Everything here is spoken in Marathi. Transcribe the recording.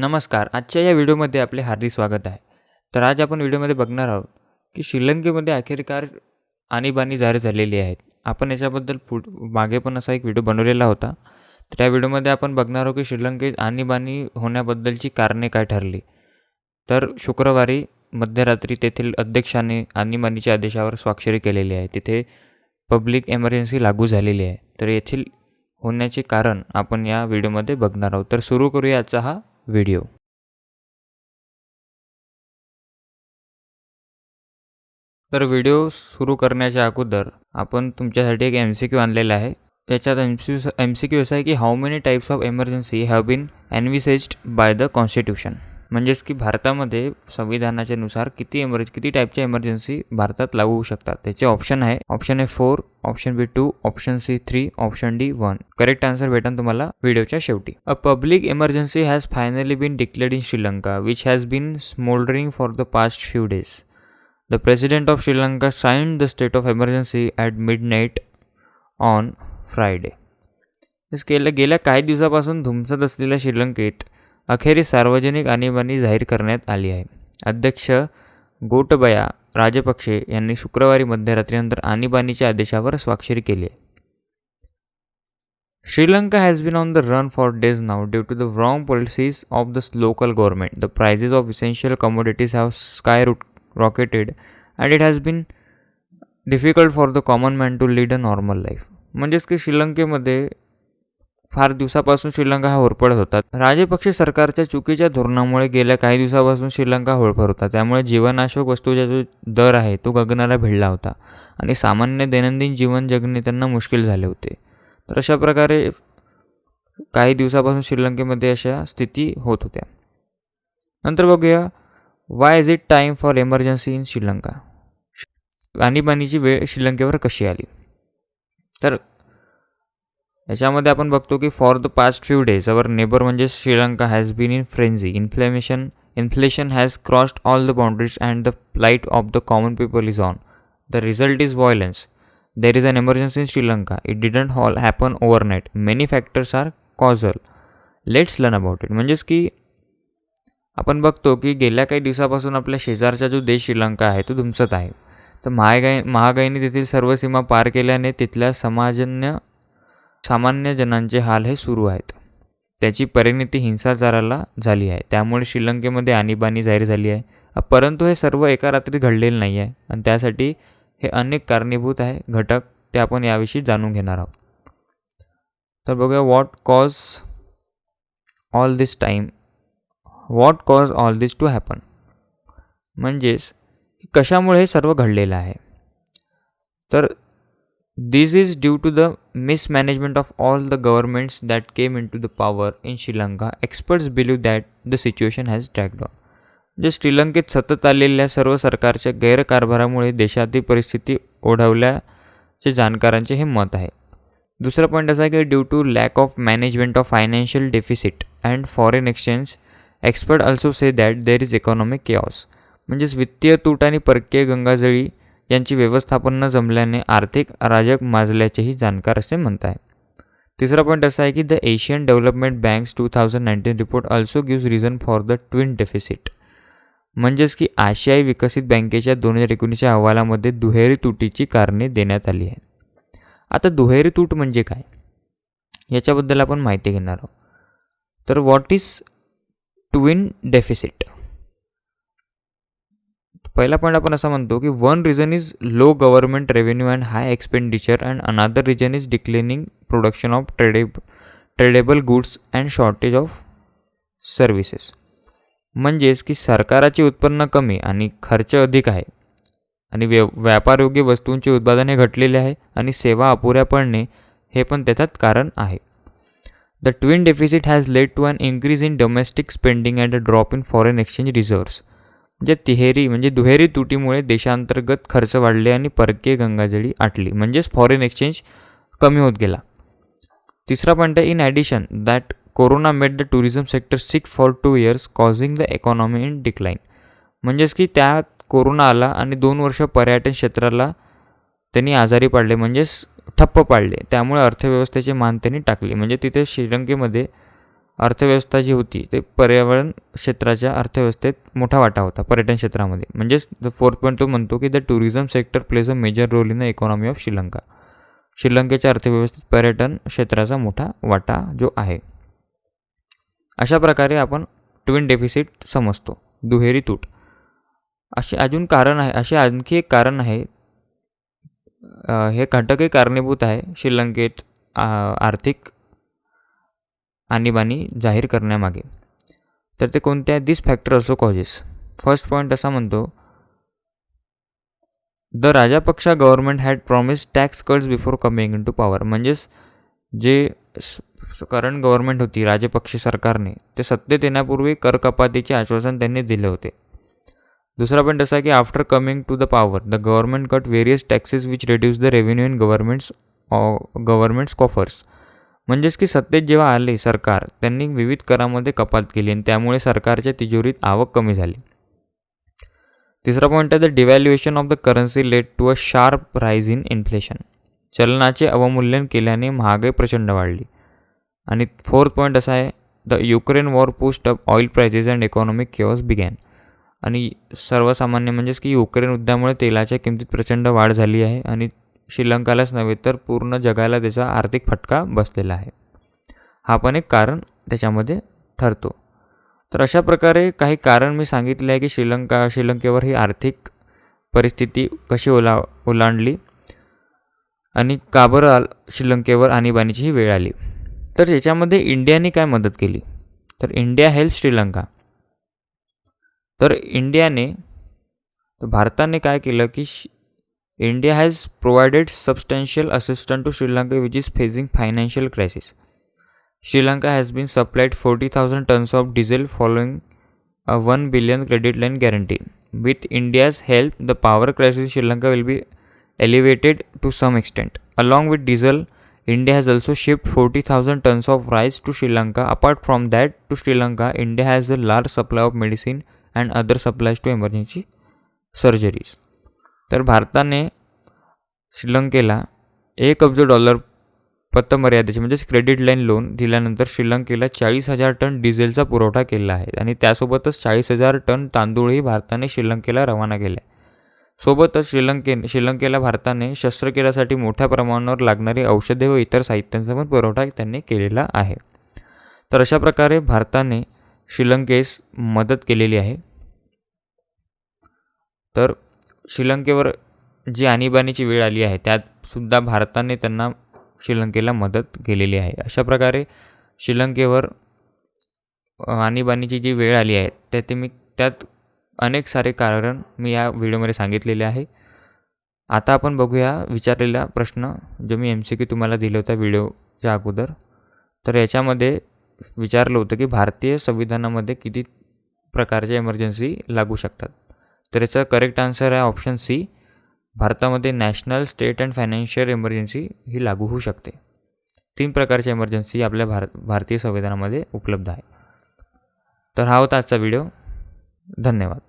नमस्कार. आजच्या या व्हिडिओमध्ये आपले हार्दिक स्वागत आहे. तर आज आपण व्हिडिओमध्ये बघणार आहोत, की श्रीलंकेमध्ये अखेरकार आणीबाणी जाहीर झालेली आहेत. आपण याच्याबद्दल मागे पण असा एक व्हिडिओ बनवलेला होता. तर या व्हिडिओमध्ये आपण बघणार आहोत, की श्रीलंकेत आणीबाणी होण्याबद्दलची कारणे काय ठरली. तर शुक्रवारी मध्यरात्री तेथील अध्यक्षाने आणीबाणीच्या आदेशावर स्वाक्षरी केलेली आहे. तिथे पब्लिक एमर्जन्सी लागू झालेली आहे. तर येथील होण्याचे कारण आपण या व्हिडिओमध्ये बघणार आहोत. तर सुरू करूया आजचा हा व्हिडिओ. तर व्हिडिओ सुरू करण्याच्या अगोदर आपण तुमच्यासाठी एक MCQ आणलेला आहे. याच्यात MCQ असा आहे की how many types of emergency have been envisaged by the constitution. म्हणजेच की भारतामध्ये संविधानाच्या नुसार किती टाईपच्या एमर्जन्सी भारतात लागू होऊ शकतात. त्याचे ऑप्शन आहे. Option A 4, option B 2, option C 3, option D 1. Correct answer भेटेल तुम्हाला व्हिडिओच्या शेवटी. A public emergency has finally been declared in Sri Lanka which has been smouldering for the past few days. The President of Sri Lanka signed the state of emergency at midnight on Friday. गेल्या काही दिवसापासून धुमसत असलेल्या श्रीलंकेत अखेरीस सार्वजनिक आणीबाणी जाहीर करण्यात आली आहे. अध्यक्ष गोटबया राजपक्षे यांनी शुक्रवारी मध्यरात्रीनंतर आणीबाणीच्या आदेशावर स्वाक्षरी केली आहे. Sri has been on the run for days now due to the wrong policies of the local government. The prices of essential commodities have skyrocketed and it has been difficult for the common man to lead a normal life. म्हणजेच की श्रीलंकेमध्ये फार दिवसापासून श्रीलंका हा होरपळत होता. राजपक्षे सरकारच्या चुकीच्या धोरणामुळे गेल्या काही दिवसापासून श्रीलंका होरपळत होता. त्यामुळे जीवनावश्यक वस्तूचा जो दर आहे तो गगनाला भिडला होता आणि सामान्य दैनंदिन जीवन जगणे त्यांना मुश्किल झाले होते. तर अशा प्रकारे काही दिवसापासून श्रीलंकेमध्ये अशा स्थिती होत होत्या. नंतर बघूया Y is it time for emergency in Sri Lanka. आणीबाणीची वेळ श्रीलंकेवर कशी आली. तर याच्यामध्ये आपण बघतो की for the past few days our neighbour म्हणजे Sri Lanka has been in frenzy. Inflation has crossed all the boundaries and the light of the common people is on. The result is violence. There is an emergency in Sri Lanka. It didn't happen overnight. Many factors are causal. Let's learn about it. म्हणजेच की आपण बघतो की गेल्या काही दिवसापासून आपल्या शेजारचा जो देश श्रीलंका आहे तो धुमसत आहे. तर महागाईने तेथील सर्व सीमा पार केल्याने तिथल्या सामान्य जनांचे हाल हे सुरू आहेत. त्याची परिणती हिंसाचाराला झाली आहे. त्यामुळे श्रीलंकेमध्ये आणीबाणी जाहीर झाली आहे. परंतु हे सर्व एका रात्रीत घडलेलं नाही आहे आणि त्यासाठी हे अनेक कारणीभूत आहे घटक ते आपण याविषयी जाणून घेणार आहोत. तर बघूया what cause all this to happen. म्हणजेच कशामुळे हे सर्व घडलेलं आहे. तर this is due to the mismanagement of all the governments that came in to the power in Sri Lanka. Experts believe that the situation has dragged on. म्हणजे श्रीलंकेत सतत आलेल्या सर्व सरकारच्या गैरकारभारामुळे देशातील परिस्थिती ओढवल्याचे जाणकारांचे हे मत आहे. दुसरा पॉईंट असा आहे की due to lack of management of financial deficit and foreign exchange. Expert also say that there is economic chaos. म्हणजेच वित्तीय तूट आणि परकीय गंगाजळी यांची व्यवस्थापन न जमल्याने आर्थिक अराजक माजल्याचेही जाणकार असे म्हणत आहे. तिसरा पॉईंट असा आहे की the Asian development banks 2019 report also gives reason for the twin deficit. म्हणजेच की आशियाई विकसित बँकेच्या 2019च्या अहवालामध्ये दुहेरी तुटीची कारणे देण्यात आली आहेत. आता दुहेरी तूट म्हणजे काय याच्याबद्दल आपण माहिती घेणार आहोत. तर व्हॉट इज ट्विन डेफिसिट. पहिला पॉईंट आपण असं म्हणतो की one reason is low government revenue and high expenditure and another reason is declining production of tradable goods and shortage of services. म्हणजेच की सरकाराचे उत्पन्न कमी आणि खर्च अधिक आहे आणि व्यापारयोग्य वस्तूंचे उत्पादन हे घटलेले आहे आणि सेवा अपुऱ्या पडणे हे पण त्याच्यात कारण आहे. The twin deficit has led to an increase in domestic spending and a drop in foreign exchange reserves. म्हणजे दुहेरी तुटीमुळे देशांतर्गत खर्च वाढले आणि परकीय गंगाजळी आटली. म्हणजेच फॉरेन एक्सचेंज कमी होत गेला. तिसरा पॉईंट आहे in addition that corona made the tourism sector sick for 2 years causing the economy in decline. म्हणजेच की त्यात कोरोना आला आणि 2 वर्ष पर्यटन क्षेत्राला त्यांनी आजारी पाडले म्हणजेच ठप्प पाडले. त्यामुळे अर्थव्यवस्थेचे मान त्यांनी टाकले. म्हणजे तिथे श्रीलंकेमध्ये अर्थव्यवस्था जी होती ते पर्यावरण क्षेत्राच्या अर्थव्यवस्थेत मोठा वाटा होता पर्यटन क्षेत्रामध्ये. म्हणजेच द 4.2 म्हणतो की the tourism sector plays a major role in the economy of Sri Lanka. श्रीलंकेच्या अर्थव्यवस्थेत पर्यटन क्षेत्राचा मोठा वाटा जो आहे. अशा प्रकारे आपण ट्विन डेफिसिट समजतो, दुहेरी तूट. असे आणखी एक कारण आहे. हे घटकही कारणीभूत आहे श्रीलंकेत आर्थिक आणीबाणी जाहीर करण्यामागे. तर ते कोणते आहेत? This factor also causes. First point असा म्हणतो, the Rajapaksa government had promise tax cuts before coming in to power. म्हणजेच जे करंट गव्हर्नमेंट होती राजपक्षे सरकारने, ते सत्तेत येण्यापूर्वी कर कपातीचे आश्वासन त्यांनी दिले होते. दुसरा पॉईंट असा की after coming to the power the government cut various taxes which reduce the revenue in government's coffers. म्हणजेच की सत्तेत जेव्हा आले सरकार, त्यांनी विविध करामध्ये कपात केली आणि त्यामुळे सरकारच्या तिजोरीत आवक कमी झाली. तिसरा पॉईंट आहे the devaluation of the currency led to a sharp rise in inflation. चलनाचे अवमूल्यन केल्याने महागाई प्रचंड वाढली. आणि फोर्थ पॉईंट असा आहे the Ukraine war pushed up oil prices and economic chaos began. आणि सर्वसामान्य म्हणजेच की युक्रेन युद्धामुळे तेलाच्या किमतीत प्रचंड वाढ झाली आहे आणि श्रीलंकालाच नव्हे तर पूर्ण जगाला त्याचा आर्थिक फटका बसलेला आहे. हा पण एक कारण त्याच्यामध्ये ठरतो. तर अशा प्रकारे काही कारण मी सांगितले आहे की श्रीलंकेवर ही आर्थिक परिस्थिती कशी ओलांडली आणि का बरं श्रीलंकेवर आणीबाणीची ही वेळ आली. तर याच्यामध्ये इंडियाने काय मदत केली? तर इंडिया हेल्प श्रीलंका. तर भारताने काय केलं की India has provided substantial assistant to Sri Lanka which is facing financial crisis. Sri Lanka has been supplied 40,000 tons of diesel following a 1 billion credit line guarantee. With India's help, the power crisis in Sri Lanka will be alleviated to some extent. Along with diesel, India has also shipped 40,000 tons of rice to Sri Lanka. Apart from that, to Sri Lanka, India has a large supply of medicine and other supplies to emergency surgeries. तर भारताने श्रीलंकेला $1 अब्ज पतमर्यादेचे म्हणजेच क्रेडिट लाईन लोन दिल्यानंतर श्रीलंकेला 40,000 टन डिझेलचा पुरवठा केला आहे आणि त्यासोबतच 40,000 टन तांदूळही भारताने श्रीलंकेला रवाना केले. सोबतच श्रीलंकेला भारताने शस्त्रक्रियासाठी मोठ्या प्रमाणावर लागणारी औषधे व इतर साहित्यांचा पण पुरवठा त्यांनी केलेला आहे. तर अशा प्रकारे भारताने श्रीलंकेस मदत केलेली आहे. तर श्रीलंकेवर जी आणीबाणीची वेळ आली आहे त्यातसुद्धा भारताने त्यांना श्रीलंकेला मदत केलेली आहे. अशा प्रकारे श्रीलंकेवर आणीबाणीची जी वेळ आली आहे त्यात अनेक सारे कारण मी या व्हिडिओमध्ये सांगितलेले आहे. आता आपण बघूया विचारलेला प्रश्न जो मी MCQ तुम्हाला दिला होता व्हिडिओच्या अगोदर. तर याच्यामध्ये विचारलं होतं की भारतीय संविधानामध्ये किती प्रकारच्या इमर्जन्सी लागू शकतात. तर याचा करेक्ट आन्सर आहे ऑप्शन सी. भारतामध्ये national, state and financial emergency ही लागू होऊ शकते. 3 प्रकारच्या इमर्जन्सी आपल्या भारतीय संविधानामध्ये उपलब्ध आहे. तर हा होता आजचा व्हिडिओ. धन्यवाद.